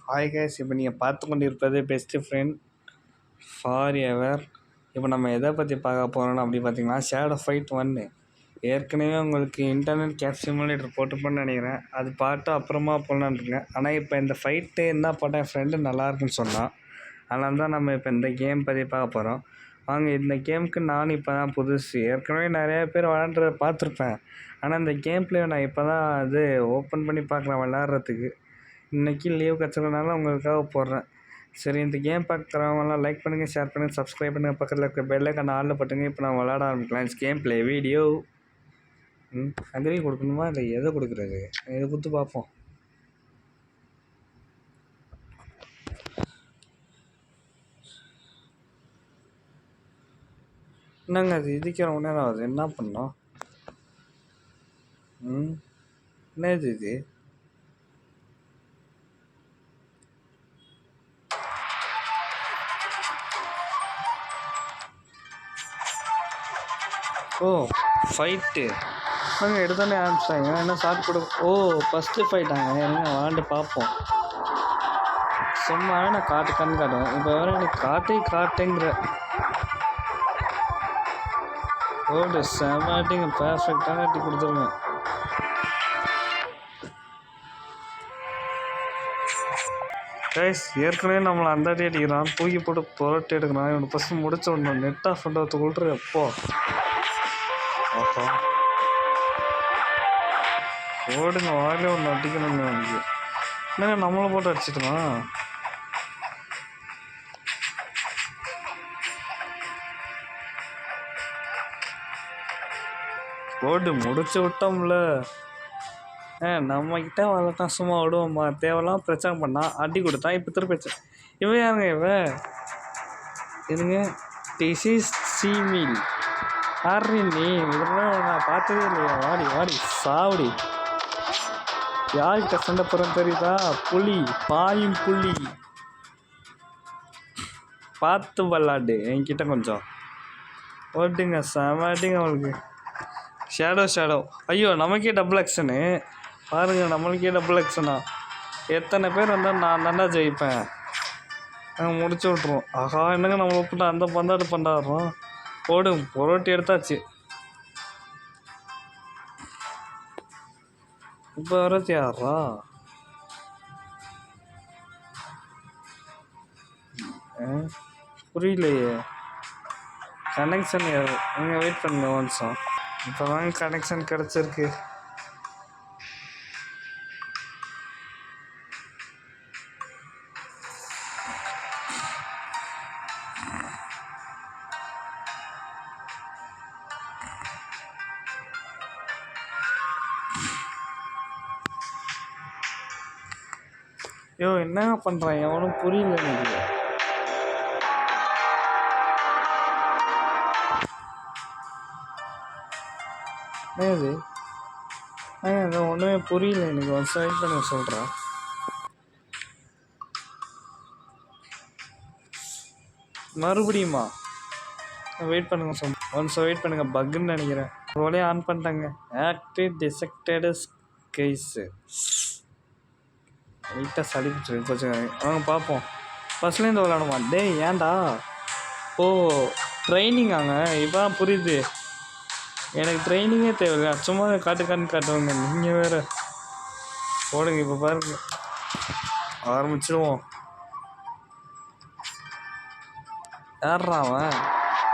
Hi guys, இப்போ நீங்கள் பார்த்து கொண்டு இருப்பது பெஸ்ட்டு ஃப்ரெண்ட் ஃபார் எவர். இப்போ நம்ம எதை பற்றி பார்க்க போகிறோம்னு அப்படி பார்த்தீங்கன்னா, ஷேடோ ஃபைட் 1. ஏற்கனவே உங்களுக்கு இன்டர்நெட் கேப் சிமுலேட்டர் போட்டுப்போன்னு நினைக்கிறேன். அது பாட்டு அப்புறமா போடலான்னு இருக்கேன். ஆனால் இப்போ இந்த ஃபைட்டு என்ன போட்டால் என் ஃப்ரெண்டு நல்லாயிருக்குன்னு சொன்னான். அதனால தான் நம்ம இப்போ இந்த கேம் பற்றி பார்க்க போகிறோம். வாங்க, இந்த கேமுக்கு நானும் இப்போ தான் புதுசு. ஏற்கனவே நிறைய பேர் விளாண்டுறத பார்த்துருப்பேன். ஆனால் இந்த கேம் பிளே நான் இப்போ தான் அது ஓப்பன் பண்ணி பார்க்குறேன் விளாட்றதுக்கு. இன்றைக்கி லீவ் கிடச்சதுனால உங்களுக்காக போடுறேன். சரி, இந்த கேம் பார்க்குறவங்களாம் லைக் பண்ணுங்கள், ஷேர் பண்ணுங்கள், சப்ஸ்கிரைப் பண்ணுங்கள், பக்கத்தில் இருக்க பெல்லைக்கான ஆளில் பட்டுங்க. இப்போ நான் விளாட ஆரம்பிக்கலாம். It's game play video. அக்ரி கொடுக்கணுமா இல்லை எதை கொடுக்குறது? இதை கொடுத்து பார்ப்போம். என்னங்க அது இதுக்கிற நேரம் ஆகுது, என்ன பண்ணோம்? என்னது இது? ஓ, ஃபைட்டு நாங்கள் எடுத்தானே ஆரம்பிச்சிட்டாங்க. என்ன ஷார்ட் கொடு. ஓ, ஃபஸ்ட்டு ஃபைட்டாங்க. என்ன விளாண்டு பார்ப்போம். சும்மா நான் காட்டுக்கான்னு காட்டுவேன். இப்போ வேறு எனக்கு காட்டுங்கிற ஓடு செமாட்டிங்க. பர்ஃபெக்டாக கட்டி கொடுத்துருங்க. கைஸ், ஏற்கனவே நம்மளை அந்த அடி அடிக்கிறான், தூக்கி போட்டு புரட்டி எடுக்கிறான். இவனை ஃபஸ்ட்டு முடிச்ச விடணும். நெட் ஆஃப் பண்ணுறது கொள்ற எப்போ? ஆஹா, ஓடுங்க, வாயிலே ஒன்று அடிக்கணுங்க. அவனுக்கு என்னங்க நம்மளை போட்டு அடிச்சிட்டுறான். ஓடு முடிச்சு விட்டோம்ல. நம்மக்கிட்ட வளர்த்தான், சும்மா விடுவோம்மா. தேவையெல்லாம் பிரச்சனை பண்ணால் அடி கொடுத்தான். இப்போ திருப்பி இவன் யாருங்க? இதுங்க திஸ் இஸ் சீமீல். யாரு நீ? இதெல்லாம் நான் பார்த்ததே இல்லையா? வாடி வாடி சாவடி. யார்கிட்ட சண்டை போகிறேன்னு தெரியுதா? புலி, பாயும் புலி. பார்த்து விளாடு என்கிட்ட கொஞ்சம். ஓட்டுங்க, செமாட்டிங்க அவளுக்கு. ஷேடோ ஐயோ, நமக்கே டபுள் ஆக்ஷனு பாருங்கள். நம்மளுக்கே டபுள் ஆக்ஷனா? எத்தனை பேர் வந்தால் நான் தாண்டா ஜெயிப்பேன். நாங்கள் முடிச்சு விட்ருவோம். ஆஹா, என்னங்க நம்மளை விட்டு அந்த பந்தாடு பண்டாடுறோம். போடும், புரோட்டி எடுத்தாச்சு. இப்போ வரது யாரா? புரியலையே. கனெக்ஷன் யாரு? நீங்கள் வெயிட் பண்ணுங்க ஒரு நிமிஷம். இப்போ தாங்க கனெக்ஷன் கிடச்சிருக்கு. ஐயோ, என்ன பண்ணுறான்? எவனும் புரியல எனக்கு. என்னது? அது ஒன்றுமே புரியல எனக்கு. ஒரு வெயிட் பண்ண சொல்கிறேன். மறுபடியுமா? வெயிட் பண்ணுங்க வெயிட் பண்ணுங்கள். பக்குன்னு நினைக்கிறேன். ஒரே ஆன் பண்ணிட்டாங்க. Active detected case. லைட்டாக சளிப்பிட்டு கொஞ்சம் வாங்க பார்ப்போம். ஃபஸ்ட்லேருந்து விளாடுமா? டேய் ஏன்டா? ஓ, ட்ரைனிங்காங்க. இப்போ தான் புரியுது. எனக்கு ட்ரைனிங்கே தேவையில்லை. சும்மா காட்டுவாங்க. நீங்கள் வேறு போடுங்க. இப்போ பாருங்க, ஆரம்பிச்சிடுவோம். யார்றா அவன்?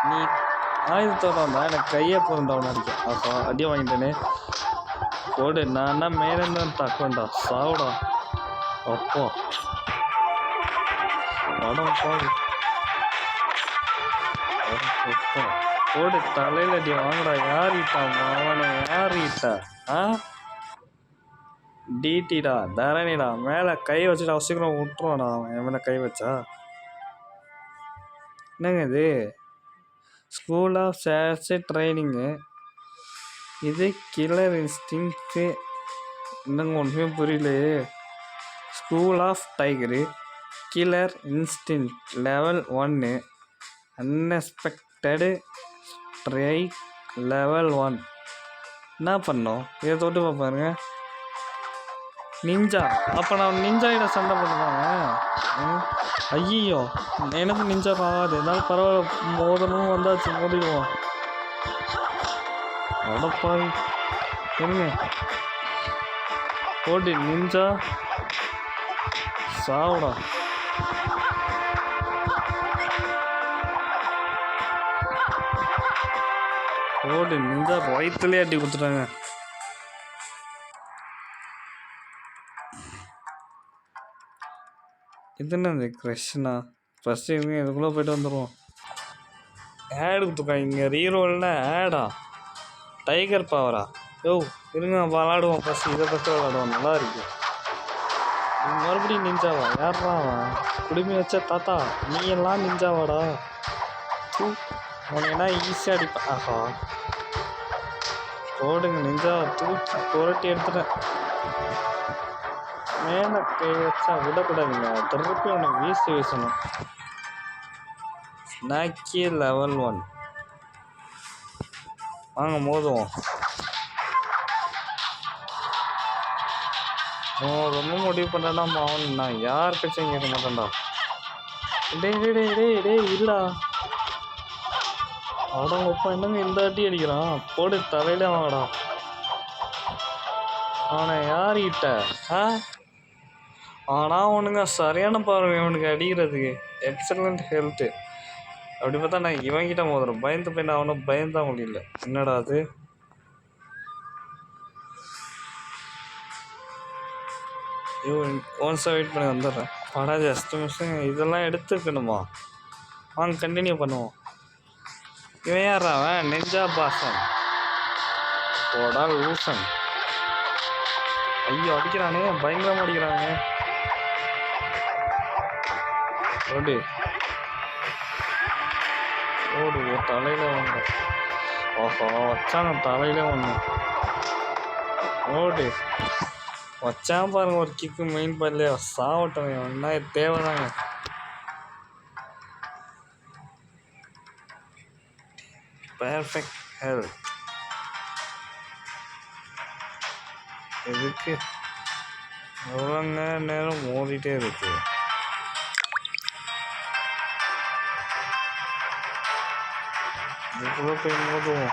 நீ ஆயுதத்தோட வந்தா எனக்கு கையை போகிறேன் அடிக்க. ஆஹா, அடியை வாங்கிட்டேனே. போடு, நான் தான் மேலே தான் தக்கண்டா. சாவுடா. அப்போ படம் போடு. போடு, தலையில் அடி வாங்கடா. யாரிட்டா அவனை? யாரிட்டா? டிடிடா, தரணிடா. மேலே கை வச்சுட்டு அவசியம் விட்டுருவானா அவன்? என் மேலே கை வச்சா? என்னங்க இது? School of chairs training. இது கில்லர் இன்ஸ்டிங்க்கு. என்னங்க ஒன்றுமே புரியலையே. School of tiger, killer instinct level 1, unexpected strike level 1. என்ன பண்ணோம்? இதை தொட்டு பார்ப்பாருங்க. நிஞ்சா அப்போ நான் நிஞ்சாயிட சண்டை போட்டுருவாங்க. ஐயோ எனக்கு நிஞ்சா ஆகாது. என்னால் பரவாயில்ல, மோதணும் வந்தாச்சு, மோதிடுவோம். அடப்பாய் இருங்க. ஓடி நிஞ்சா சாவுடா. ஓடி நிஞ்சா வயிற்றுலேயே அடி கொடுத்துட்டாங்க. இது என்ன கிருஷ்ணா? ஃபஸ்ட்டு இருங்க, இதுக்குள்ளே போய்ட்டு வந்துடுவோம். ஆடு கொடுத்துருக்காங்க இங்கே. ரீரோல்னா ஆடா? டைகர் பவரா? யோ இருங்க, விளாடுவோம் ஃபஸ்ட்டு. இதை ஃபஸ்ட்டு விளாடுவோம், நல்லா இருக்கு. மறுபடியும் நிஞ்சாவா? யாரா குடுமி வச்ச தாத்தா? நீ எல்லாம் நிஞ்சாவாடா? உனக்குன்னா ஈஸியாக அடிப்பேன். ஆஹா ஓடுங்க நிஞ்சா. தூக்கி புரட்டி எடுத்துட்டேன். மேலே கை வச்சா விடக்கூடாதுங்க, திருப்பி உனக்கு வீசணும். ஸ்நாக்கி லெவல் 1 வாங்க மோதுவோம். ரொம்ப முடிவு பண்ணா மாவன், நான் யார் கட்சியும் கேட்க மாட்டேன்டா. டேய் இல்லடா. அவடங்கப்பா என்னங்க இந்த அடி அடிக்கிறான்? போடு தலையில வாங்கடா. அவனை யார்கிட்ட? ஆனால் அவனுங்க சரியான பாருங்க இவனுக்கு அடிக்கிறதுக்கு. Excellent health. அப்படி பார்த்தா நான் இவங்கிட்ட மோதுறேன். பயந்து போய் நான் அவனும் பயந்தான் முடியல. என்னடா அது? ஒன்ஸாக வெயிட் பண்ணி வந்துடுறேன். படா ஜஸ்ட் மிஷன் இதெல்லாம் எடுத்துக்கணுமா? வாங்க கண்டினியூ பண்ணுவோம். இவன் யாரா? அவன் நெஞ்சா பாசன் போடா லூசன். ஐயோ அடிக்கிறானே, பயங்கரமாக அடிக்கிறாங்க. ஓடு ஓடு தலையில ஒன்று. ஓஹோ வச்சாங்க தலையில ஒன்று. ஓடு வச்சான் பாருங்க ஒரு கிக்கு. மெயின் பண்ணல சாவட்டும். ஒன்றா தேவைதாங்க. Perfect health. எதுக்கு எவ்வளோங்க நேரம் மோதிட்டே இருக்கு? இதுக்குள்ள போய் மோதுவோம்.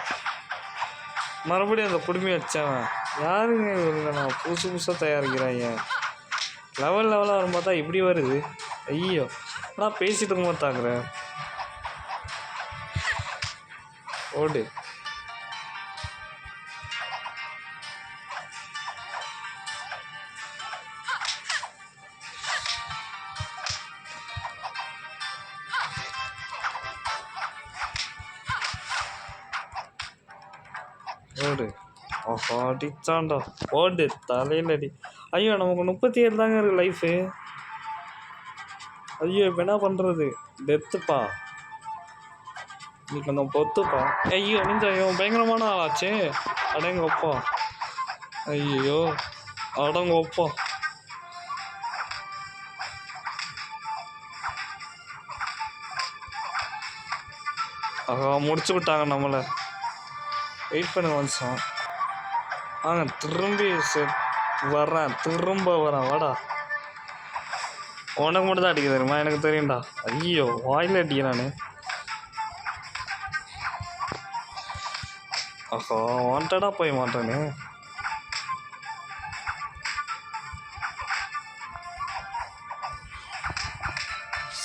மறுபடியும் அந்த குடுமி வச்சவன் யாருங்க இவங்க? நான் புதுசாக தயாரிக்கிறாங்க. லெவலாக வரும் பார்த்தா இப்படி வருது. ஐயோ நான் பேசிட்டு இருக்கும்போது தாக்குறேன். ஓடு ஓடு. ஓஹோ அடிச்சாண்டா. ஓடு தலையில் அடி. ஐயோ நமக்கு 37 தாங்க இருக்குது லைஃபு. ஐயோ இப்போ என்ன பண்ணுறது? டெத்துப்பா நீ கொஞ்சம் பொத்துப்பா. ஐயோ நிஞ்சா இவன் பயங்கரமான ஆளாச்சே. அடங்கப்பா. ஐயோ அடங்கப்பா. ஆஹா முடிச்சு விட்டாங்க நம்மளை. வெயிட் பண்ண வந்துச்சோம். திரும்பி வர்றேன், திரும்ப வரேன். வாடா. உனக்கு மட்டும் தான் அடிக்க தெரியுமா? எனக்கு தெரியும்டா. ஐயோ வாயில் அடிக்கிறானே. ஆஹா வாண்டடா போய் மாட்டானே.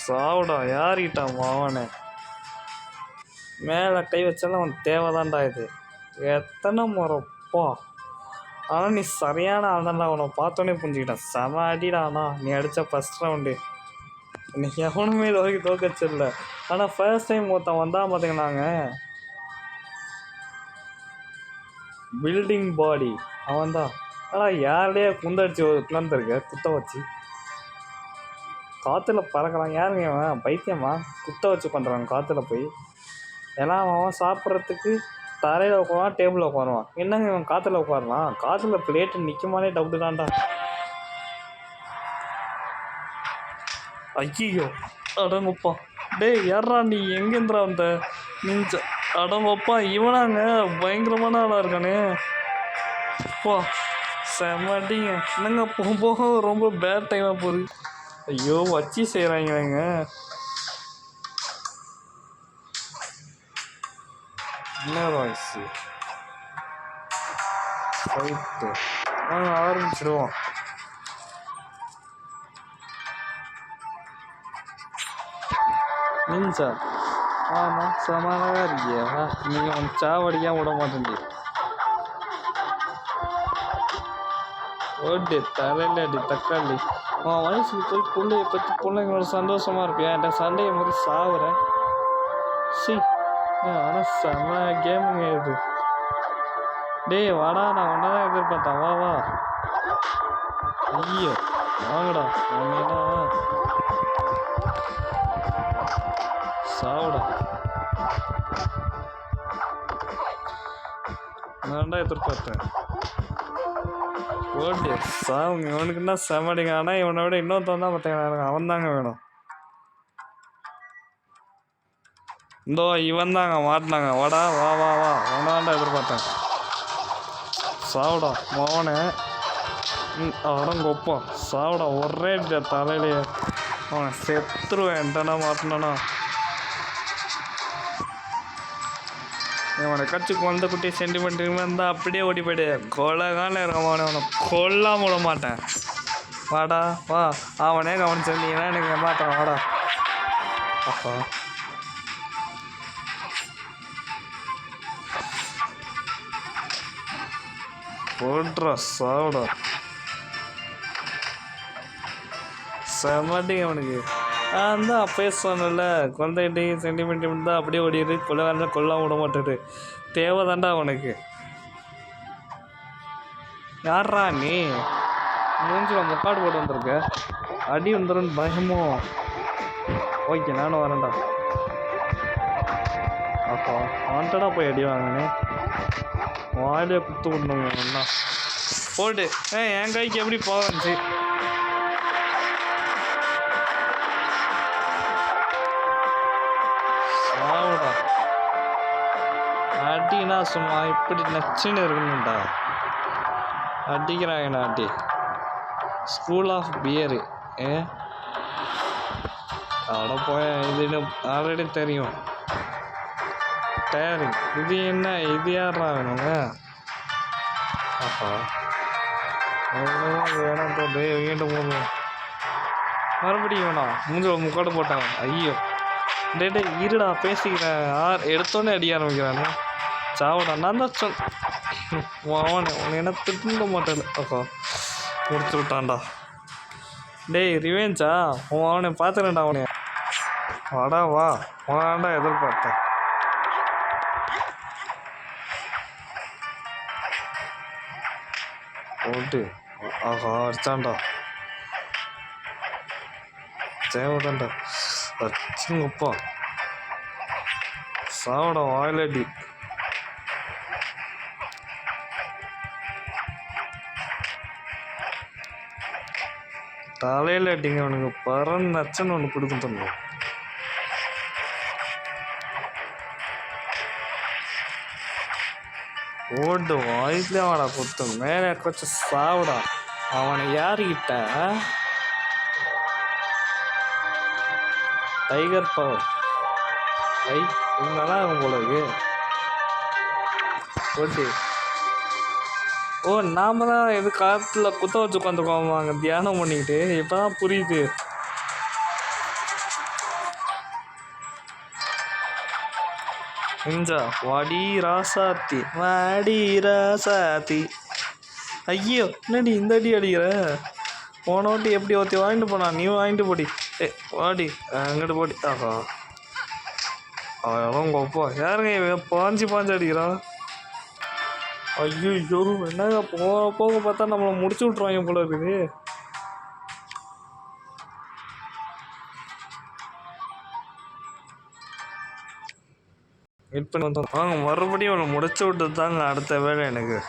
சாவுடா. யார்கிட்ட மாவனே? மேலே கை வச்சாலும் அவன் தேவைதான்டா. இது எத்தனை முறைப்பா. ஆனால் நீ சரியான ஆள்தான்டா. அவனை பார்த்தோன்னே புரிஞ்சுக்கிட்டேன். செம அடிடாண்ணா நீ அடித்த ஃபஸ்ட் ரவுண்டு. இன்னைக்கு எவனுமே இது வரைக்கும் தோக்கச்சில்ல. ஆனால் ஃபர்ஸ்ட் டைம் ஒருத்தன் வந்தான் பார்த்தீங்கன்னாங்க, பில்டிங் பாடி அவன் தான். ஆனால் யாருடைய குந்தடிச்சு உட்காந்துருக்க குத்த வச்சு காற்றுல பறக்கலாம். யாருங்க அவன்? பைத்தியமா? குத்த வச்சு பண்ணுறாங்க காற்றுல போய். ஏன்னா அவன் சாப்பிட்றதுக்கு தரையில் உட்காருவான், டேபிளில் உட்காருவான். என்னங்க இவன் காற்றுல உட்காரலாம்? காற்றுல பிளேட்டு நிற்குமானே டவுட்டு தான்டா. ஐயோ அடங்கப்பா. டேய் யாரா நீ? எங்கேந்திரா வந்த? நீஞ்ச அடங்கப்பா. இவனாங்க பயங்கரமான ஆளாக இருக்கானே. அப்பா செம்மட்டிங்க என்னங்க போக போக ரொம்ப பேட் டைமாக போகுது. ஐயோ வச்சு செய்கிறாங்களேங்க. என்ன வாய்ஸு ஃபைட்டு ஆரம்பிச்சிடுவோம். நின்சா ஆமாம் சமானாக இருக்கியா? நீங்கள் உன் சாவடிக்காம விட மாட்டேன். ஓட்டு தலையில் அடி தக்காளி. உன் வயசுக்கு போய் பிள்ளைய பற்றி பிள்ளைங்களோட சந்தோஷமாக இருப்பியா? என்கிட்ட சண்டையை மாதிரி சாவுறேன். சி ஆனால் செம்ம கேமுங்க இது. டேய் வாடா, நான் ஒன்றா தான் எதிர்பார்த்தேன். வா வா. ஐயோ வாங்கடா. சாவுடா. நான்டா எதிர்பார்த்தேன். ஓட்டு சாவுங்க. இவனுக்குன்னா செமடிங்க. ஆனால் இவனை விட இன்னொருத்தன் தான் பார்த்தீங்கன்னா எனக்கு அவன் தாங்க வேணும். இந்தோ இவன் தாங்க மாட்டினாங்க. வாடா வா வா வா. அவனாண்டா எதிர்பார்த்தேன். சாவுடா மோனே. அடங்கொப்போம் சாவுடா. ஒரே தலையிலேயே அவன் செத்துருவேன். என்டனா மாட்டினானா இவனை கட்சிக்கு வந்த குட்டி சென்டிமெண்ட் இருந்தால் அப்படியே ஓடி போய்டு. கொலகான இருக்கமான அவனை கொல்லாம விட மாட்டேன். வாடா வா. அவனே கவனிச்சிருந்தீங்கன்னா எனக்கு மாட்டான். வாடா அப்பா. போட்ரா சாவுடா. செம்மட்டிங்க அவனுக்கு. தான் அப்பயே சொன்னல குழந்தைகிட்டே சென்டிமெண்ட் தான் அப்படியே ஓடிடுது. கொள்ளை கொல்லாம விட மாட்டேது. தேவைதாண்டா அவனுக்கு. யாரா நீ மூஞ்சில் முக்காடு போட்டு வந்திருக்க? அடி வந்துடும் பயமோ? ஓகே நானும் வரேன்டா. அப்போ வாண்டடா போய் அடி வாங்கினே. வாயிலே குத்து விடணுங்க போட்டு. என் கைக்கு எப்படி போச்சு? சாவுடா. அடினா சும்மா இப்படி நச்சுன்னு இருக்கணும்டா. அடிக்கிறாங்கண்ணா அடி. School of fear. அட போய. இது ஆல்ரெடி தெரியும். டேரிங். இது என்ன? இது யாரா வேணுங்க? அப்பா வேணாம் போட்டு வீண்டு போதும். மறுபடியும் வேணாம். மூஞ்சில் முக்காடு போட்டாங்க. ஐயோ டே டே இருடா பேசிக்கிறேன். எடுத்தோன்னே அடிக்க ஆரம்பிக்கிறானே. சாவுடா. நான் தான் அவனை உன்னை என்ன திட்ட மாட்டேன். அப்பா முடிச்சு விட்டான்டா. டேய் ரிவேஞ்சா? அவனை பார்த்துறேன்டா. அவனை வாடா வா. வாண்டா எதிர்பார்த்தேன். ஓட்டு ஆஹா அடிச்சான்டா. தேவைதான்டா. அச்சுங்கப்பா சாவடா. வாயிலடி. தலையில் அடிங்க. அவனுக்கு பறந்து நச்சுன்னு ஒன்று கொடுக்கும் தந்தோம். ஓட்டு வாயிலே அவனை குத்து. மேலே கொஞ்சம் சாவுடா. அவனை யாருக்கிட்ட? Tiger power. நல்லா இருக்கும் போல இருக்கு. ஓட்டு ஓ நாம தான் எது காலத்தில் குத்த வச்சு உட்காந்துருக்கோம் அங்கே தியானம் பண்ணிக்கிட்டு. இப்போ தான் புரியுது. இஞ்சா வாடி ராசாத்தி வாடி ராசாத்தி. ஐயோ என்னடி இந்த அடி அடிக்கிற? போன வாட்டி எப்படி ஒருத்தி வாங்கிட்டு போனா? நீ வாங்கிட்டு போடி. வாடி அங்கிட்டு போடி. ஆஹா அவன் கொப்பா. யாருங்க பாஞ்சு அடிக்கிறான்? ஐயோ என்னங்க போக போக பார்த்தா நம்மளை முடிச்சு விட்ருவாங்க போல இருக்குது. வெயிட் பண்ணி வந்தோம். வாங்க மறுபடியும் அவனை முடிச்சு விட்டு தாங்க அடுத்த வேலை எனக்கு.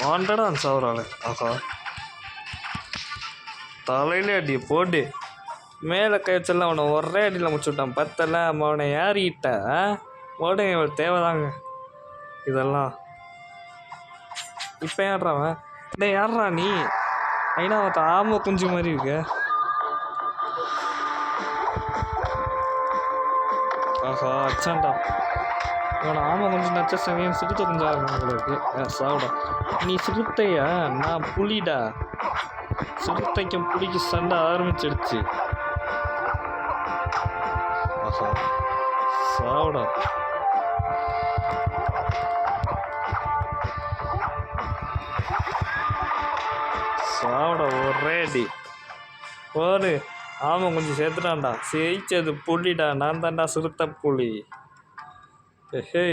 வாண்டடா சாவுறாள். ஆஹா தலையிலே அடி போட்டு. மேலே கை வச்சல அவனை ஒரே அடியில் முடிச்சு விட்டான். பத்தல அவனை ஏறிட்ட உடனே இவள் தேவைதாங்க இதெல்லாம். இப்போ ஏறாவன் டே ஏறா நீ ஐனா அவத்த ஆமை குஞ்சு மாதிரி இருக்க. ஆஹா அச்சான்டா இவனை ஆமை கொஞ்சம் நச்ச சமயம் சிறுத்தை கொஞ்சம் ஆகும் உங்களுக்கு. சாவிடா நீ சிறுத்தையா நான் புலிடா. சிறுத்தைக்கும் புலிக்கு சண்டை ஆரம்பிச்சிடுச்சு. ஆஹா சாவிடா சாவிடா ஒரே அடி ஒரு ஆமை கொஞ்சம் சேர்த்துட்டான்டா. ஜெயிச்சது புலிடா. நான் தான்டா சிறுத்தை புலி. ஹே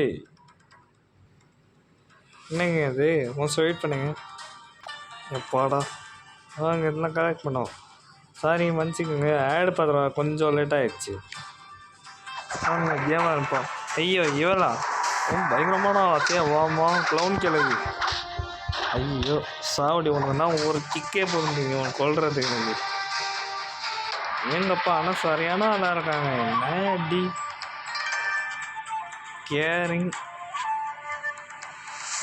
என்னங்க அது மோஸ்ட் வெயிட் பண்ணுங்க. எப்பாடா வாங்க இதெல்லாம் கலெக்ட் பண்ணோம். சாரி மன்னிச்சிக்கோங்க ஆடு பார்த்துருவா கொஞ்சம் லேட் ஆகிடுச்சு. வாங்க கேமாக இருப்பா. ஐயோ இவளா பயங்கரமான ஆசையா வாமா க்ளவுன் கிழவி. ஐயோ சாவடி ஒன்றுனா ஒரு கிக்கே பொருந்தீங்க உன் கொல்றதுக்கு. எனக்கு எங்கப்பா ஆனால் சரியான ஆளாக இருக்காங்க. என்ன டி கேரிங்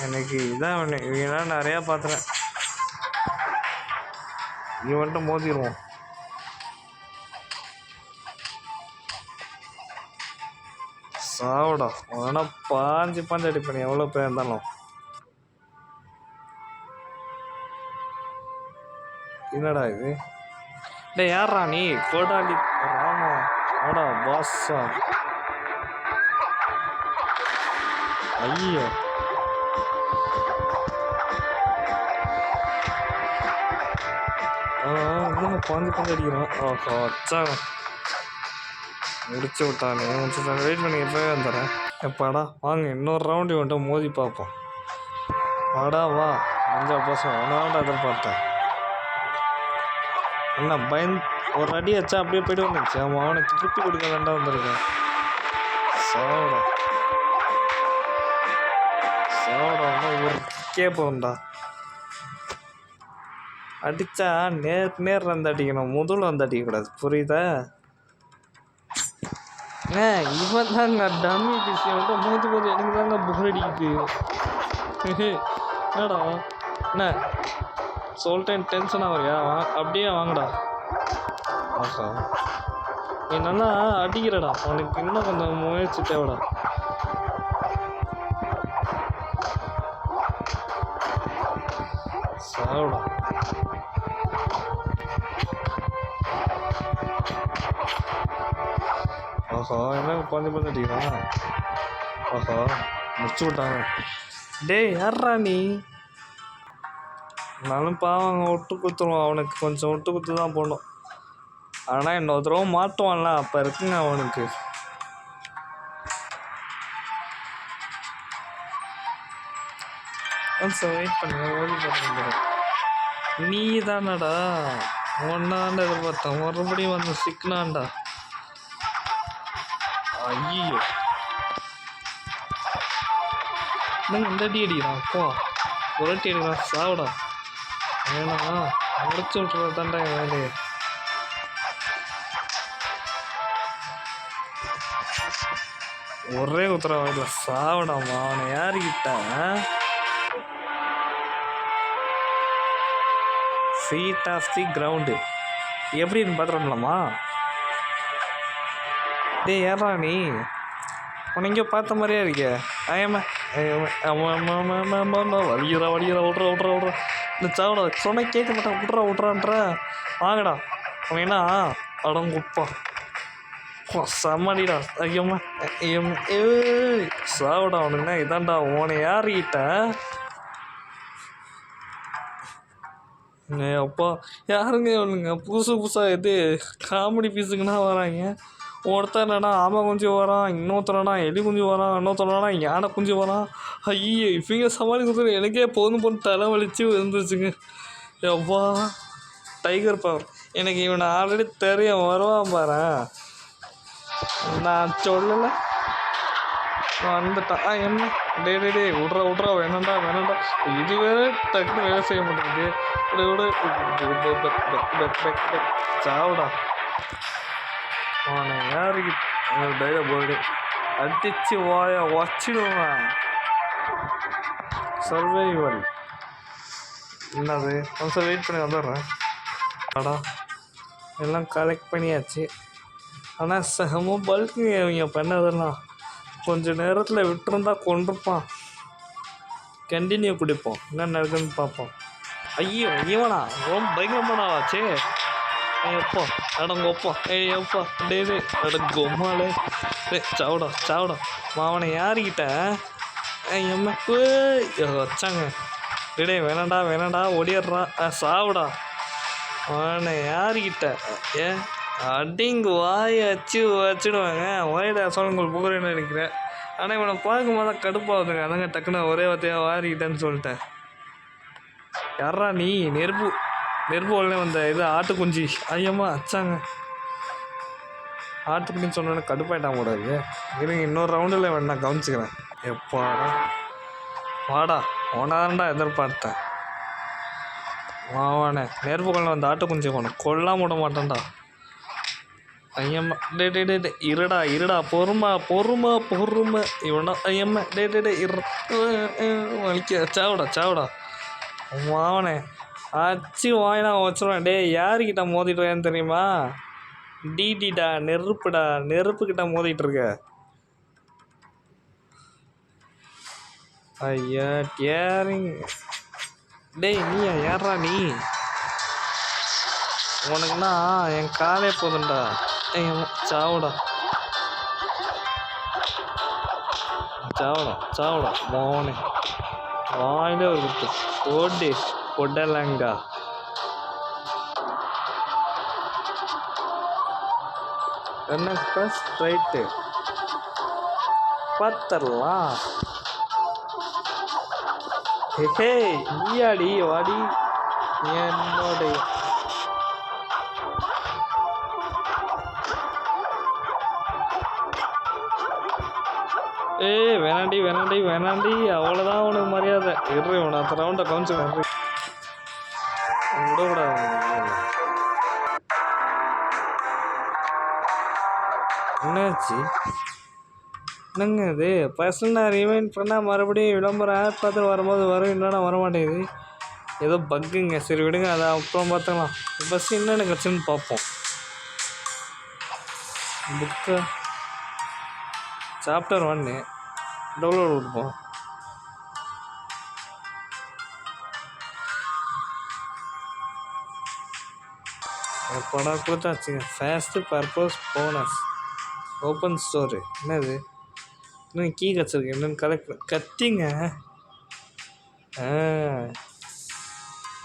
எனக்கு இதான் வேணும். இவங்கெல்லாம் நிறையா பார்த்துறேன். இவன்ட்டு மோதிடுவோம். சாவிடா ஆனால் பாஞ்சு அடிப்பேன் எவ்வளோ பேர் இருந்தாலும். என்னடா இது டே யாரா நீ கோடாலி ராமா ஆடா பாஸா. ஐயோ இன்னும் பாஞ்சு அடிக்கிறான். ஆஹா அச்சா முடிச்சு விட்டானே. வெயிட் பண்ணி எப்போவே வந்துடுறேன். எப்பாடா வாங்க இன்னொரு ரவுண்டு வந்துட்டு மோதி பார்ப்போம். வாடா வா 5 அவனாண்டா எதிர்பார்த்தேன். என்ன பயந்து ஒரு அடி வச்சா அப்படியே போய்ட்டு வந்துச்சு. அவன் அவனுக்கு திருப்பி கொடுக்க வேண்டாம் வந்திருக்கேன். சாவடா சாவடா ஒரு கேட்போம்டா. அடித்தா நேர் வந்து அடிக்கணும் முதல்ல வந்து அடிக்கக்கூடாது புரியுதா. இவன் தாங்க டம்மி பிசி வந்துட்டு மோதி எனக்கு தாங்க புகழ் அடிக்குது. என்னடா என்ன சொல்லிட்டேன் டென்ஷனாக வரையா அப்படியே வாங்கடா. ஆஹா நீ நல்லா அடிக்கிறடா. உனக்கு இன்னும் கொஞ்சம் முயற்சி தேவைடா. சாவடா ஆஹா என்ன பாஞ்சு அடிக்கிறான். ஆஹா முடிச்சு விட்டாங்க. டே யார்ரா நீ நானும் பாவங்க விட்டு குத்துருவான். அவனுக்கு கொஞ்சம் விட்டு குத்து தான் போடணும். ஆனால் இன்னொரு தடவை மாட்டுவான்ல அப்போ இருக்குங்க அவனுக்கு. வெயிட் பண்ணுங்க ஓடி பார்த்துங்க. நீ தானடா ஒன்னாண்ட எதிர்பார்த்தேன் மறுபடியும் வந்து சிக்கனாண்டா. ஐயோ என்னங்க இந்த அடி அடிக்கிறான். அப்பா ஒரு அடி அடிக்கிறான். சாவிடா வேணா முடிச்சு விட்டுறது தாண்டா வேலையை. ஒரே உத்தரவாதில்ல சாவிடாமா அவனை யாருக்கிட்ட. ஃபீட் ஆஃப் தி கிரவுண்டு எப்படின்னு பார்த்துடலாமா. டே ஏறா நீ உன்னை எங்கேயோ பார்த்த மாதிரியே இருக்க. ஐயம்மா வலிகிறா விட்றா இந்த சாவிடா சொன்ன கேட்க மாட்டான். விட்றான்ற வாங்கடா அவன் என்ன அடங்குப்பா செம்மடிடா. ஐயம்மா சாவிடா அவனுங்கண்ணா இதான்டா உன்னை யாருக்கிட்ட. அப்பா யாருங்க அவனுங்க புதுசாக இது காமெடி பீஸுக்குன்னா வராங்க. ஒருத்தர் என்னன்னா ஆமை குஞ்சு வரான், இன்னொருத்தரனா எலி குஞ்சு வரான், இன்னொருத்தரனா யானை குஞ்சு வரான். ஐயோ இவங்க சமாளிக்கிறது எனக்கே போதும் தலைவலிச்சு இருந்துச்சுங்க. எவ்வா டைகர் பவர் எனக்கு இவனை ஆல்ரெடி தெரியும் வருவான் பாரு. நான் சொல்லலை வந்துட்டான். என்ன டே விட்றா வேணாண்டா இது வேறு டக்குன்னு வேலை செய்ய மாட்டேங்குது. சாவிடா அவனை யாருக்கு தைரியம் போயிடு அடிச்சு வாய வச்சிடுவேன். சர்வைவல் என்னது கொஞ்சம் வெயிட் பண்ணி வந்துடுறேன். அடா எல்லாம் கலெக்ட் பண்ணியாச்சு. ஆனால் செம பல்க்கு அவங்க பண்ணதெல்லாம் கொஞ்சம் நேரத்தில் விட்டுருந்தா கொண்டிருப்பான். கண்டினியூ பிடிப்போம், என்ன நடக்குதுன்னு பார்ப்போம். ஐயோ இவனா ரொம்ப பயங்கரமானாச்சே. எப்போ அடங்க ஒப்பா எப்பா டே அடங்கொம்மாலே சாவிடா சாவிடா மாவனை யாருக்கிட்ட எம்ம வச்சாங்க. டே வேணாண்டா வேணாண்டா ஓடிடுறா சாவிடா அவனை யாருக்கிட்ட அடிங்கு வாயை வச்சிடுவாங்க. ஒரேடா சொல்லுங்கள் புகழேன்னு நினைக்கிறேன். ஆனால் இவனை பார்க்கும்போது தான் கடுப்பாகுதுங்க. அதங்க டக்குன்னு ஒரே வார்த்தையாக வாரிக்கிட்டேன்னு சொல்லிட்டேன். யாரா நீ நெருப்பு உடனே வந்த இது ஆட்டுக்குஞ்சி ஐயம்மா அச்சாங்க. ஆட்டுக்குஞ்சின்னு சொன்னோன்னே கடுப்பாயிட்டான் கூடாது. இருங்க இன்னொரு ரவுண்டில் வேணா கவனிச்சுக்கிறேன். எப்பாடா வாடா உனதான்டா எதிர்பார்த்தேன். வாவானே நெருப்பு கொள்ள வந்த ஆட்டுக்குஞ்சி கொல்லாம விட மாட்டேன்டா. ஐயம்மா டே இருடா பொறுமை இவனா ஐயம்மா டே வலிக்க சாவிடா மாவனே அச்சு வாயினா வச்சுருவேன். டே யாருக்கிட்ட மோதிட்டுருக்கேன்னு தெரியுமா? டிடிடா நெருப்புக்கிட்ட மோதிட்டு இருக்க. ஐயா டேரிங் டேய் நீயா யாரா நீ? உனக்குன்னா என் காலே போதுண்டா. சாவுடா மோனே வாயில ஒரு குத்து ஓடி பொடலங்கா. என்ன ஸ்ட்ரைட்டு பார்த்துடலாம். ஹே நீயாடி வாடி என்னோடைய வேணாண்டி அவ்வளோதான் உனக்கு மரியாதை. இரு உன அத்தனை ரவுண்டை கவனிச்சுக்கணும். விடக்கூடாது. என்னாச்சு என்னங்க இது? பர்சனலாக ரிமைண்ட் பண்ணால் மறுபடியும் விளம்பரம் ஆப் பார்த்துட்டு வரும்போது வரும், இல்லைன்னா வரமாட்டேங்குது. ஏதோ பக்குங்க. சரி விடுங்க, அதை அப்புறம் பார்த்துக்கலாம். பஸ் என்னென்ன கட்சின்னு பார்ப்போம். புக்கு சாப்டர் 1 டவுன்லோட் கொடுப்போம். படம் கொடுத்தாச்சுங்க. First purpose bonus open store. என்னது இன்னும் கீ கச்சிருக்கு. என்னென்னு கலெக்ட் கத்திங்க.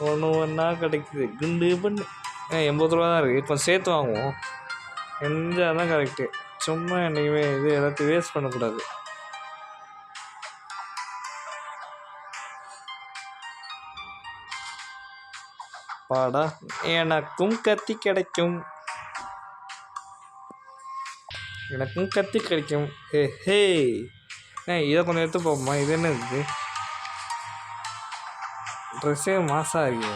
ஒன்றா கிடைக்குது குண்டு பண்ணு. 80 ரூபா தான் இருக்குது. இப்போ சேர்த்து வாங்குவோம். எஞ்சால் தான் கரெக்டு. சும்மா என்றைக்குமே இது எல்லாத்தையும் வேஸ்ட் பண்ணக்கூடாது. பாடா எனக்கும் கத்தி கிடைக்கும். ஹே இதை கொஞ்சம் எடுத்து போப்போமா? இது என்ன இருக்குது? ட்ரெஸ்ஸே மாசாக இருக்கு.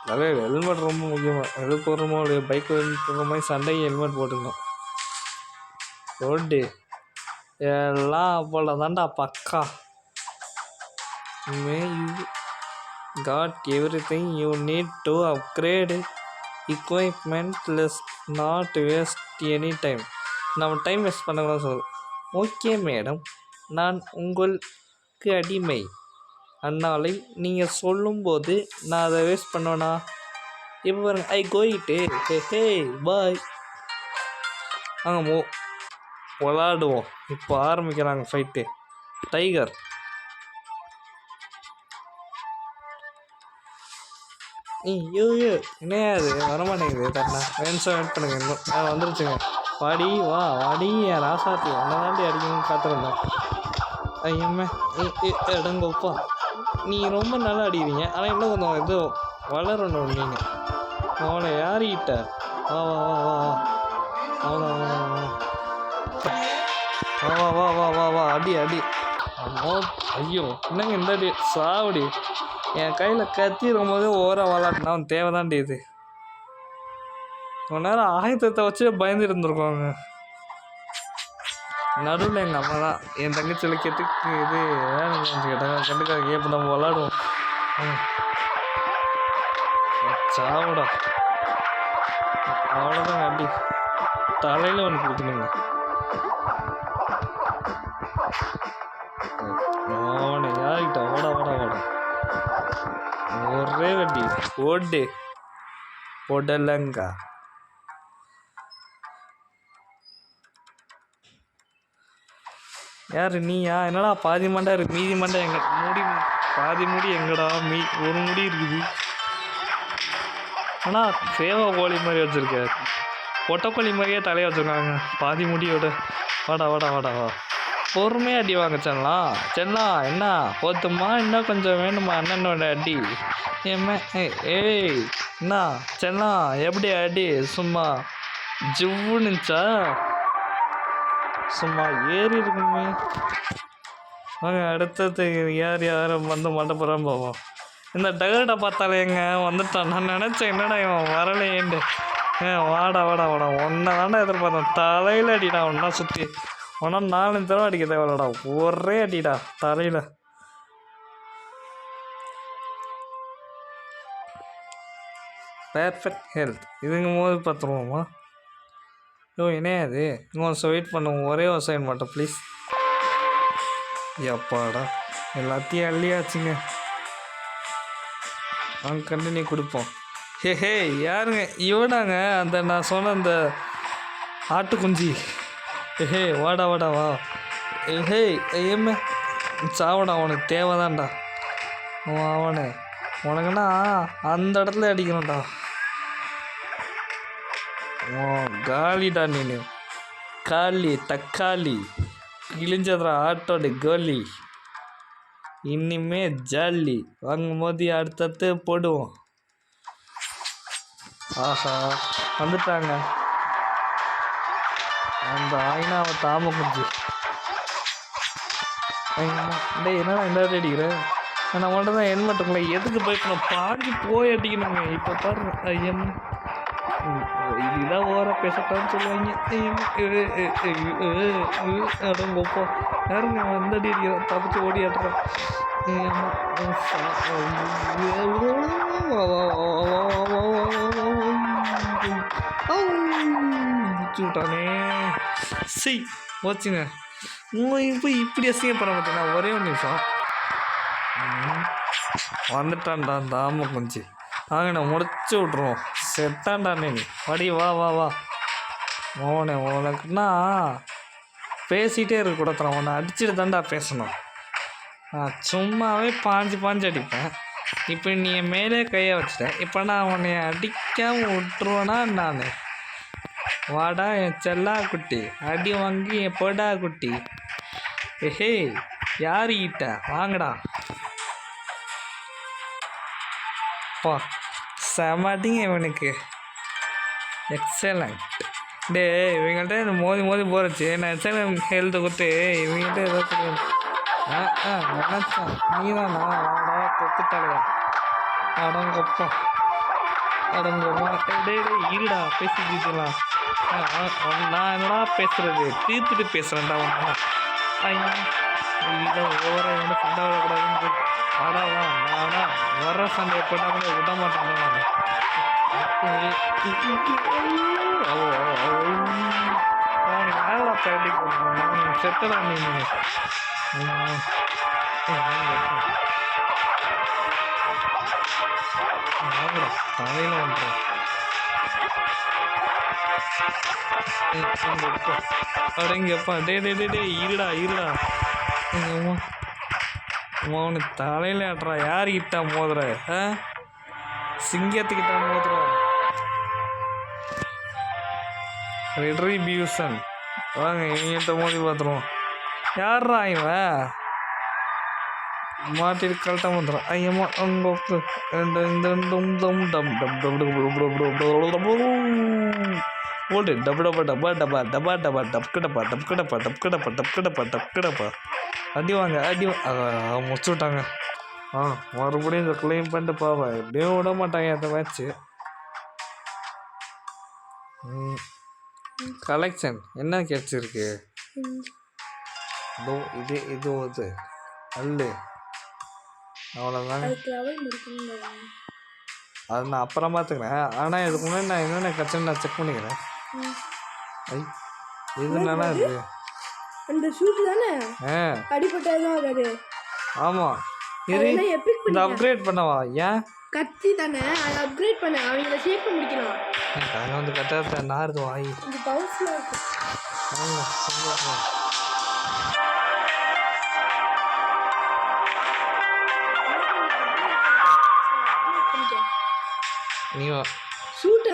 அதாவது ஹெல்மெட் ரொம்ப முக்கியமாக. எது போடுறோமோ இல்லையோ பைக் போடுற மாதிரி சண்டைக்கு ஹெல்மெட் போட்டுக்கணும். ரோடு எல்லாம் போல தான்டா பக்கா. மே you got everything you need to upgrade equipment. Let's not waste any time. நம்ம டைம் வேஸ்ட் பண்ணக்கூடாது சொல்லுவோம். ஓகே மேடம், நான் உங்களுக்கு அடிமை. அந்நாளை நீங்கள் சொல்லும்போது நான் அதை வேஸ்ட் பண்ணுவேனா? இப்போ பாருங்க, ஐ கோயிட்டு ஹே பாய். நாங்கள் விளாடுவோம். இப்போ ஆரம்பிக்கிறாங்க ஃபைட்டு. டைகர் ஐயோ என்னையா அது வரமாட்டேங்குது. தட்டினா வேன்ஸாக வெயிட் பண்ணுங்க. இன்னும் வந்துருச்சுங்க. வாடி என் ராசாத்தி ஒன்றை தாண்டி அடிக்கணும்னு காத்திருந்தேன். ஐயம்மே இடங்கப்பா, நீ ரொம்ப நல்லா அடிக்கிறீங்க. ஆனால் இன்னும் கொஞ்சம் இது வளரணும். நீங்கள் அவனை யாரிக்கிட்ட வா அடி அம்மோ. ஐயோ என்னங்க இந்த அடி சாவடி. என் கையில் கத்தி இருக்கும்போது ஓர விளாட்னா அவன் தேவைதாண்டி இது. கொஞ்ச நேரம் ஆயுதத்தை வச்சு பயந்து இருந்திருக்கோங்க. நடுவில் எங்கள் அம்மா தான் என் தங்கச்சி இலக்கியத்துக்கு இது வேணும் கேட்டாங்க. கண்டுக்காக இப்போ நம்ம விளாடுவோம். சாவடா அவ்வளோதாங்க. அப்படி தலையில் ஒன்று கொடுக்கணுங்க. அவனை யார்கிட்ட ஓட ஒரே வண்டி ஓடு போடலங்கா. யார் நீயா? என்னடா பாதி மண்டை இருக்கு, மீதி மண்டை எங்க முடி? பாதி முடி எங்கடா? ஒரு முடி இருக்குது. ஆனால் சேவா கோழி மாதிரி வச்சுருக்காரு. பொட்டக்கோழி மாதிரியே தலையை வச்சுருக்காங்க பாதி முடியோட. வாடா வா பொறுமையாக அடி வாங்க செல்லாம். என்ன போத்துமா? இன்னும் கொஞ்சம் வேணுமா? அண்ணனோட அடி ஏய் என்ன செல்லாம்? எப்படி அடி? சும்மா ஜிவ்வுனுச்சா? சும்மா ஏறி இருக்குமே. வாங்க அடுத்தது யார் வந்து மண்டபுறம் போவோம். இந்த டகர்டை பார்த்தாலே எங்க வந்துட்டான். நான் நினச்சேன் என்னடா இவன் வரலையேண்டு. வாடா ஒன்றை தாண்டா எதிர்பார்த்தேன். தலையில் அடிடா ஒன்றா சுற்றி. ஒன்றா 4 தடவை அடிக்க தேவையில்லடா, ஒரே அடிடா தலையில். பெர்ஃபெக்ட் ஹெல்த் இதுங்கும் போது பார்த்துருவோமா? என்ன அது? இன்னும் வெயிட் பண்ணுவோம். ஒரே ஒரு சைன் மட்டும் ப்ளீஸ். எப்பாடா எல்லாத்தையும் அள்ளியாச்சுங்க. நாங்கள் கண்டினியூ கொடுப்போம். ஹே யாருங்க இவனாங்க? அந்த நான் சொன்ன அந்த ஆட்டுக்குஞ்சி. வாடா வா. ஹே ஏமே சாவடா, அவனுக்கு தேவைதான்டா. அவனே உனக்குன்னா அந்த இடத்துல அடிக்கணும்டா. காலிடா நீனு. காலி தக்காளி கிழிஞ்சதுடா ஆட்டோட கோலி. இனிமே ஜாலி வாங்கும் போது அடுத்தடுத்து போடுவோம். ஆஹா வந்துட்டாங்க அந்த ஆயினாவை தாம குஞ்சு. டேய் என்னடா இந்த அடிக்கிற? நான் மட்டும் தான் ஹெல்மெட்டுங்களே எதுக்கு போய்க்கணும்? பாடி போய் அடிக்கணுங்க. இப்போ பாருங்க ஐயம் இதுதான் ஓர பேசட்டான்னு சொல்லுவாங்க. அடங்கப்பா யாருங்க வந்து அடி அடிக்கிறான்? தப்பிச்சு ஓடி ஆட்டுறான். விட்டானே சரி போச்சுங்க. இப்போ இப்படி அசிங்கப்பட மாட்டேன்னா ஒரே ஒரு நிமிஷம். வந்துட்டான்டா அந்த ஆமை குஞ்சு. நான் முடிச்சு விட்ருவோம். செத்தான்டா நீ. வடி வா மோனே. உனக்குன்னா பேசிகிட்டே இருக்கக்கூடாது. உன்னை அடிச்சுட்டு தான்டா பேசணும். நான் சும்மாவே பாஞ்சு அடிப்பேன். இப்போ நீ என் மேலே கையை வச்சுட்டேன். இப்போ நான் உன்னை அடிக்காமல் விட்டுருவேனா? நான் வாடா என் செல்லா குட்டி, அடி வாங்கி என் பொடா குட்டி. ஹே யாருக்கிட்ட வாங்கடா. பா செமாட்டிங்க இவனுக்கு. எக்ஸலண்ட். டே இவங்கள்ட்ட இந்த மோதி போறச்சு. நான் எக்ஸலண்ட் ஹெல்த்தை கொடுத்து இவங்ககிட்ட ஏதோ நினச்சேன். நீதானா? வாடா கொத்துட்டாலையா? அடங்கப்பா டே இருடா பேசிக்கலாம். நான் என்னடா பேசுறது? தீர்த்துட்டு பேசுகிறேன்டா ஒன்றா. இதை ஓவர வந்து சண்டை வரக்கூடாதுன்னு வாடாவா. நானா வர்ற சண்டையை போட்டால் கூட விட மாட்டேன். நான் தேடி போடுறேன். செத்தடா நீ. தலையில் வந்துடும். அடங்கப்பா டே இருடா அவனுக்கு தலையில் ஆட்டுறா. யாருக்கிட்ட மோதுற? சிங்கத்துக்கிட்ட மோதுற. ரெட்ரிபியூஷன் வாங்க இவங்கிட்ட மோதி பார்த்துருவோம். யார்ரா இவன்? மாட்டிட்டு கரெக்டாக வந்துடும். ஐயம்மா அங்கே ஓடு டப்பா அடி வாங்க முடிச்சு விட்டாங்க. மறுபடியும் இந்த கிளைம் பண்ணிட்டு போவா. எப்படியும் விட மாட்டாங்க அந்த மேட்ச்சு. கலெக்ஷன் என்ன கிடச்சிருக்கு? இதோ இது அல்லு அவ்வளோதாங்க. அது நான் அப்புறம் பார்த்துக்கிறேன். ஆனால் இதுக்கு முன்னாடி நான் என்னென்ன கிடச்சுன்னு நான் செக் பண்ணிக்கிறேன். இது நல்லா இருக்கு. அந்த ஷூட் தானே அடிபட்டதும் ஆகாது. ஆமாம், இது இந்த அப்கிரேட் பண்ணவா? ஏன் கத்தி தானே அதை அப்கிரேட் பண்ண அவங்கள ஷேப் முடிக்கலாம். அதில் வந்து கட்டாத நார்து வாங்கி இந்த பவுஸ்ல இருக்கு. நீ ஷூட்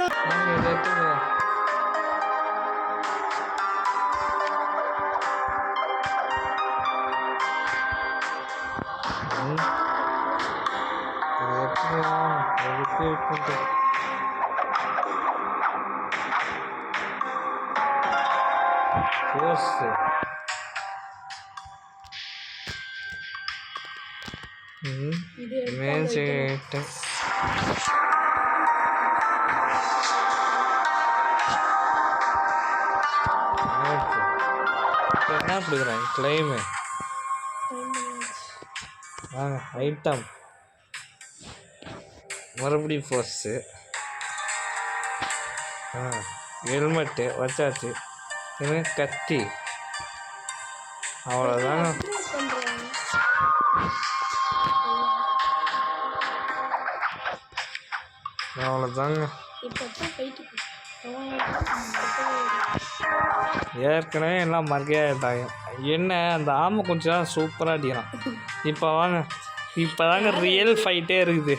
என்ன கொடுக்குறேன் கிளைமு வாங்க. ஐட்டம் மறுபடியும் ஃபோர்ஸு ஹெல்மெட்டு வச்சாச்சு. இது கத்தி அவ்வளோதாங்க. அவ்வளோதாங்க. ஏற்கனவே எல்லாம் மறுக்கையாட்டாங்க. என்ன அந்த ஆமை கொஞ்சம் சூப்பராக அடிக்கிறான். இப்போ வாங்க, இப்போ தாங்க ரியல் ஃபைட்டே இருக்குது.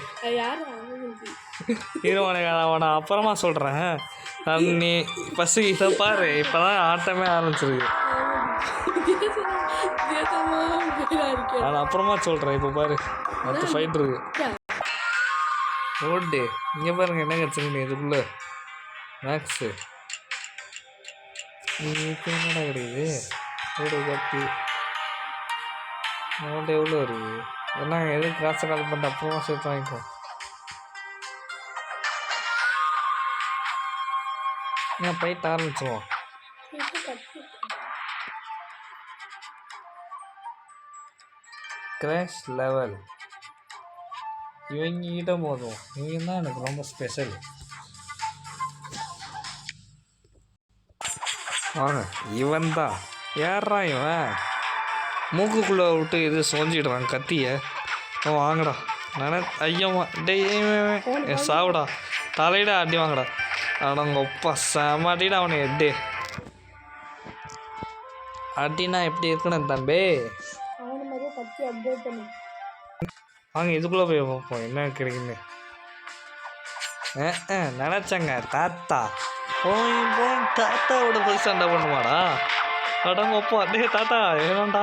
உனக்கு அவனை அப்புறமா சொல்கிறேன். நீ ஃபஸ்ட்டு இதை பாரு. இப்போ தான் ஆட்டமே ஆரம்பிச்சிருக்கு. நான் அப்புறமா சொல்கிறேன். இப்போ பாரு, அடுத்த ஃபைட் இருக்கு. ஓட்டு இங்கே பாருங்க என்ன கிடச்சிருக்கு இதுக்குள்ளே மேக்ஸு. என்னடா கிடைக்குது? ஓடு கட்டி அவன்கிட்ட எவ்வளோ இருக்குது? ஏன்னா எது காசை கால் பண்ணிட்டு அப்புறமா சேர்த்து வாங்கிக்கோ. ஏன் போயிட்டு ஆரம்பிச்சுவோம். கிராஷ் லெவல் இவங்கிட்ட போதும். இவங்க தான் எனக்கு ரொம்ப ஸ்பெஷல். வாங்க, இவன் தான். யாரா இவன்? மூக்குக்குள்ளே விட்டு இது சோஞ்சிடுறான் கத்தியை. வாங்கடா ஐயம்மா டே சாவுடா தலையிட அடி வாங்கடா. அவனங்க ஒப்பா செம அடிடா அவனை எட்டு அடினா எப்படி இருக்கணும் தம்பி? வாங்க இதுக்குள்ளே போய் பார்ப்போம் என்ன கிடைக்குன்னு. நினச்சங்க தாத்தா போய் தாத்தாவோட போய் சண்டை பண்ணுவாடா. அடங்கப்பா டே தாத்தா வேணாண்டா,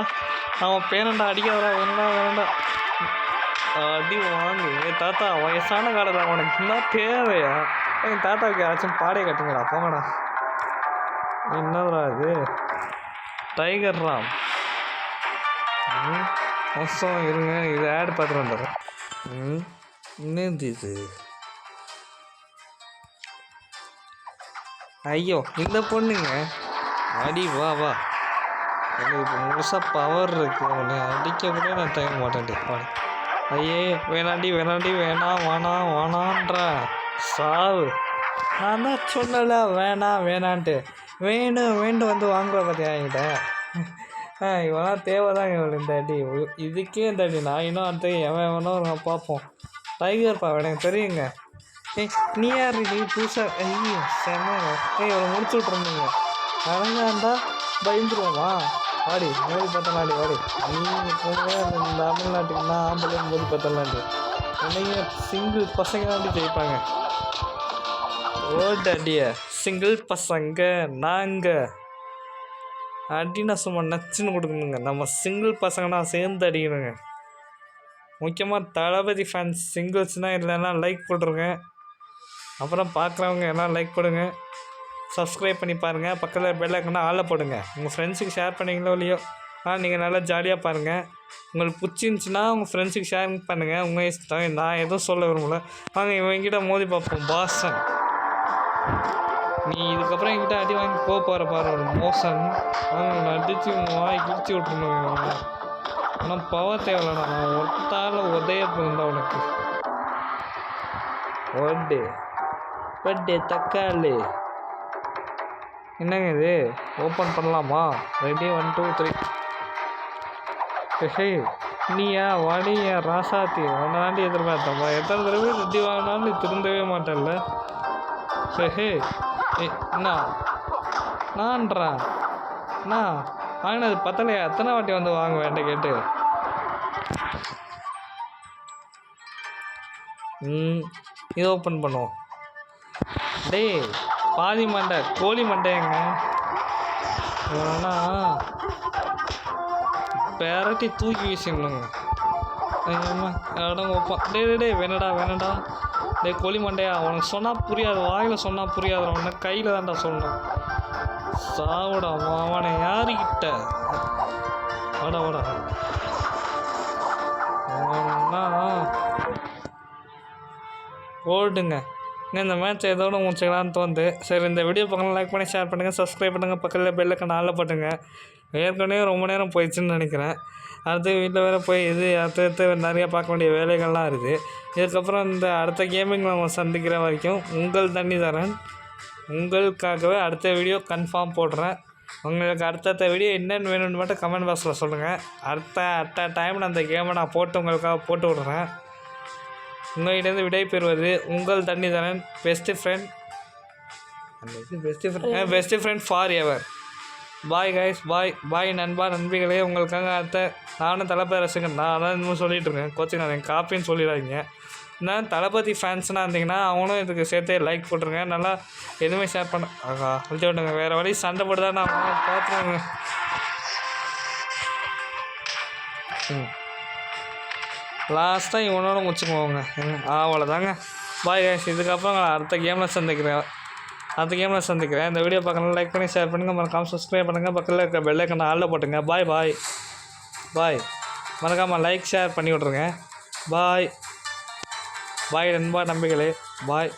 அவன் பேனண்டா அடிக்காதடா, வேணாண்டா அடி வாங்கு. தாத்தா வயசான காலத்தில் அவனுக்கு என்ன தேவையா? என் தாத்தாவுக்கு யாராச்சும் பாடையை கட்டுங்கடா போங்கடா. என்னதுடா இது? டைகர் ராம் மோசம் இருங்க, இது ஆட் பார்த்துட்டு வந்துடுறேன். என்னது இது? ஐயோ இந்த பொண்ணுங்க அடி வா வா. எனக்கு இப்போ முழுசாக பவர் இருக்கு. அவனை அடிக்க கூட நான் தயங்க மாட்டேன். ஐயே வேணாண்டி வேணான்றா சாவு. நான் தான் சொன்னல வேணான்ட்டு வேண்டும் வந்து வாங்குற பார்த்தியா என்கிட்ட. இவெல்லாம் தேவைதான் இவள் இந்த அடி. இதுக்கே இந்த அடி. நான் இன்னும் அடுத்த எவனோ பார்ப்போம். டைகர் பா எனக்கு தெரியுங்க. நீ யார் நீ புதுசாக? ஐயோ செம்ம. இவனை முடிச்சு விட்ருந்தீங்க. அடங்காண்டா பயந்துருவோமா? வாடி மோதி பார்த்தலாண்டி வாடி. இந்த தமிழ்நாட்டுக்குன்னா ஆம்பளை மோதி பார்த்தலாண்டி. என்னைய சிங்கிள் பசங்க தாண்டி ஜெயிப்பாங்க. ஓட்டு அடிய சிங்கிள் பசங்க நாங்கள் அடினா சும்மா நச்சுன்னு கொடுக்கணுங்க. நம்ம சிங்கிள் பசங்கன்னா சேர்ந்து அடிக்கணுங்க. முக்கியமாக தளபதி ஃபேன்ஸ் சிங்கிள்ஸ்னால் இல்லைன்னா லைக் போட்டுருங்க. அப்புறம் பார்க்குறவங்க எல்லாம் லைக் போடுங்க, சப்ஸ்கிரைப் பண்ணி பாருங்கள். பக்கத்தில் பெல் ஐக்கானை ஆளில் போடுங்க. உங்கள் ஃப்ரெண்ட்ஸுக்கு ஷேர் பண்ணிங்களோ இல்லையோ நீங்கள் நல்லா ஜாலியாக பாருங்கள். உங்களுக்கு பிடிச்சிருந்துச்சின்னா உங்கள் ஃப்ரெண்ட்ஸுக்கு ஷேர் பண்ணுங்கள். உங்கள் இஷ்டம். நான் எதுவும் சொல்ல விரும்பல. வாங்க இவங்கிட்ட மோதி பார்ப்போம். பாசன் நீ இதுக்கப்புறம் என்கிட்ட அடி வாங்கி போகிற பாரு ஒரு மோசன் அவன் அடித்து வாங்கி கிழிச்சி விட்டுருணும். ஆனால் பவர் தேவையில்லடா, நான் ஒட்டால உதய போயிருந்தா உனக்கு. ஒட்டு பட்டு தக்காளி என்னங்க இது? ஓப்பன் பண்ணலாமா? ரெடி 1 2 3. ஹே நீயா வாடியா ராசாத்தி, உன்னை தாண்டி எதிர்பார்த்தப்பா. எத்தனை தடவை ரெடி வாங்கினாலும் நீ திருந்தவே மாட்டேன்ல. ஹே அண்ணா நான்றா அண்ணா வாங்கினது பத்தலையா? எத்தனை வாட்டி வந்து வாங்க வேண்ட கேட்டு. இது ஓப்பன் பண்ணுவோம். டேய் பாதி மண்டை கோழி மண்டைங்க வேணா பெரட்டி தூக்கி வீசிடணுங்க. இடம் வைப்பான். டே வேணடா டே கோழி மண்டையா, உனக்கு சொன்னால் புரியாது, வாயில் சொன்னால் புரியாது, உன்னை கையில் தான்டா சொல்லணும். சாவுடா அவனை யாருக்கிட்ட வாடா ஓடுங்க. இந்த மேட்ச் ஏதோட முடிச்சுக்கலான்னு தோணுது. சரி, இந்த வீடியோ பக்கம் லைக் பண்ணி ஷேர் பண்ணுங்கள், சப்ஸ்கிரைப் பண்ணுங்கள், பக்கத்தில் பெல்லுக்கு ஆளில் போட்டுங்க. ஏற்கனவே ரொம்ப நேரம் போயிடுச்சுன்னு நினைக்கிறேன். அடுத்து வீட்டில் வேறு போய் அடுத்து நிறையா பார்க்க வேண்டிய வேலைகள்லாம் இருக்குது. இதுக்கப்புறம் இந்த அடுத்த கேமிங்கில் நம்ம சந்திக்கிற வரைக்கும் உங்கள் தண்ணிதரன் உங்களுக்காகவே அடுத்த வீடியோ கன்ஃபார்ம் போடுறேன். உங்களுக்கு அடுத்த வீடியோ என்னென்னு வேணும்னு மட்டும் கமெண்ட் பாக்ஸில் சொல்லுங்கள். அடுத்த டைமில் அந்த கேமை நான் உங்களுக்காக போட்டு விடுறேன். உங்கள்கிட்டருந்து விடை பெறுவது உங்கள் தண்ணிதரன், best friend forever. Bye guys, bye நண்பா நண்பிகளே. உங்களுக்காக நானும் தளபதி ரசிகன், நான் அதான் இன்னும் சொல்லிகிட்ருக்கேன். கோச்சிங் நான் காப்பின்னு சொல்லிடாதீங்க. நான் தளபதி ஃபேன்ஸ்னால் இருந்தீங்கன்னா அவங்களும் இதுக்கு சேர்த்தே லைக் போட்டுருங்க. நல்லா எதுவுமே ஷேர் பண்ண அழுத்தி விட்டுங்க. வேறு வழி சண்டை போட்டு தான் நான் பார்த்துருவேங்க. லாஸ்ட்டாக இவனோட முடிச்சுக்குவோங்க. அவ்வளோதாங்க. Bye guys. இதுக்கப்புறம் நான் அடுத்த கேமில் சந்திக்கிறேன். இந்த வீடியோ பார்க்கலாம் லைக் பண்ணி ஷேர் பண்ணுங்கள், மறக்காமல் சப்ஸ்கிரைப் பண்ணுங்கள், பக்கத்தில் இருக்க பெல் ஐக்கானை ஆளில் போட்டுங்க. பாய் மறக்காமல் லைக் ஷேர் பண்ணி விட்ருங்க. பாய் நண்பா நம்பிகளே. பாய்